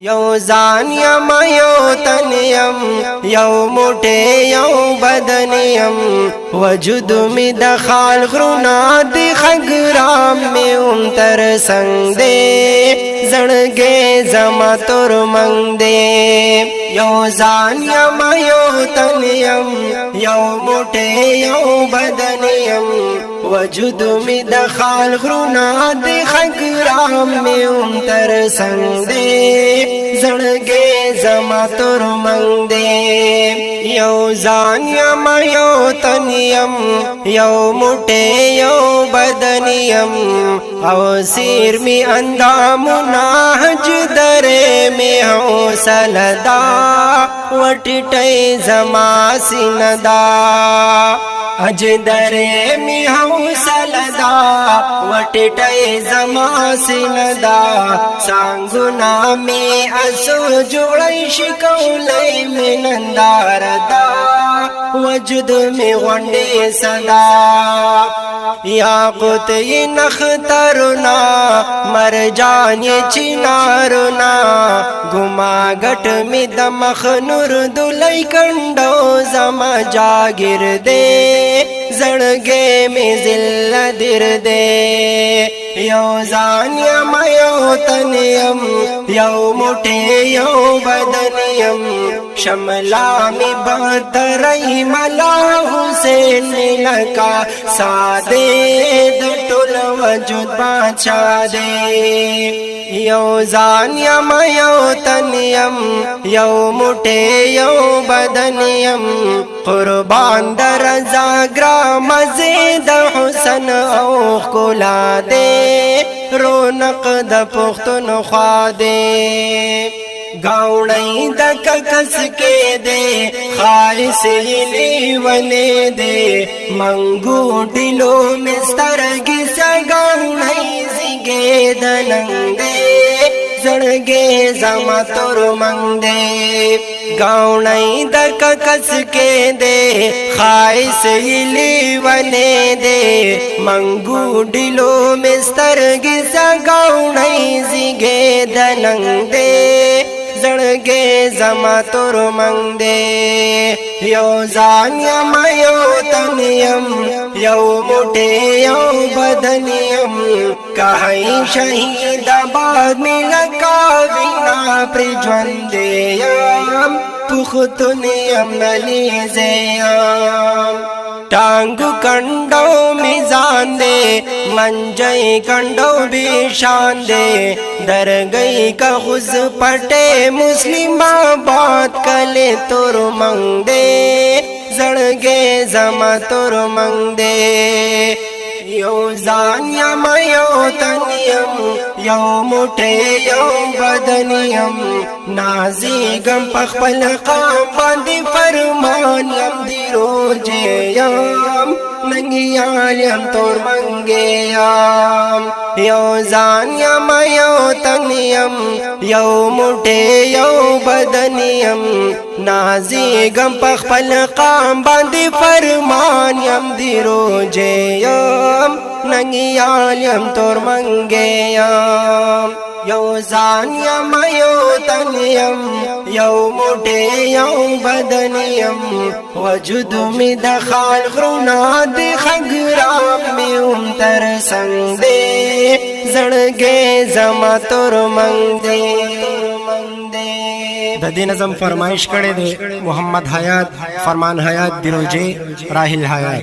you ځان M you تن M you موټی you بدن یم وجود می د خال غرونا دی خګرام می تر څنګ دی زړګې زما تور منګ دی یو ځان یم یو تن یم یو موټی یو بدن یم وجود می د خال غرونا دی خګرام می تر څنګ دی زړګې زما تور منګ دی یو ځان یم یو تن یم یو موټی یو بدن یم او سیر می اندامونه حج درې می حوصله دا وټټی زما سینه دا حج درې می حوصله دا وټټی زما سینه دا څنګهونه می اسو جوړی شکولې منندار دا وجود می غونډې صدا یاقوت ی نخترنا مرجان ی چنارنا ګما غټ می د مخ نور دلای کندو زما جاګر دے زړګې می ذل در دے یو ځان یم یو تن یم یو موټی یو بدن یم شملا می بدرای ملا حسین لکا ساده د ټول وجود بادشاہ دی یو ځان یم یو تن یم یو موټی یو بدن یم قربان در رضا ګرام زید حسن او ښکلا دی رونق د پښتونخوا دی گاؤنی د ککس کې دی خالص لیونی دی منګو ډیلو مسترګې سګاونی زیګې د ننګ دی زړګې زما تور منګ دی گاؤنی د ککس کې دی خالص لیونی دی منګو ډیلو مسترګې سګاونی زیګې د ننګ دی زړګې زما تور منګ دی یو ځان یم یو تن یم یو موټی یو بدن یم کای شهید آباد می لکا وینا پر ژوند یم پختون یم نلیز یم ټانګو کندو میزان دے منجئی کندو بیشان دے درگئی کا خوز پٹے مسلم آباد کلے تور منگ دے زړګې زما تور منگ دے یو ځان یم یو تن یم یو موټی یو بدن یم نازیږم په خپل قام باندې فرمان یم دی روجې یم ننګیال یم تور منګې یم یو ځان یم یو تن یم یو موټی یو بدن یم نازیږم په خپل قام باندې فرمان یم دی روجې یم ننګیال یم تور منګې یم یو ځان یم یو تن یم یو موټی یو بدن یم وجود می د خال غرونا دی خګرام می تر څنګ دی زړګې زما تور منګ دی د دې نظم فرمایش کړي دی محمد حیات فرمان حیات دروجه راحل حیات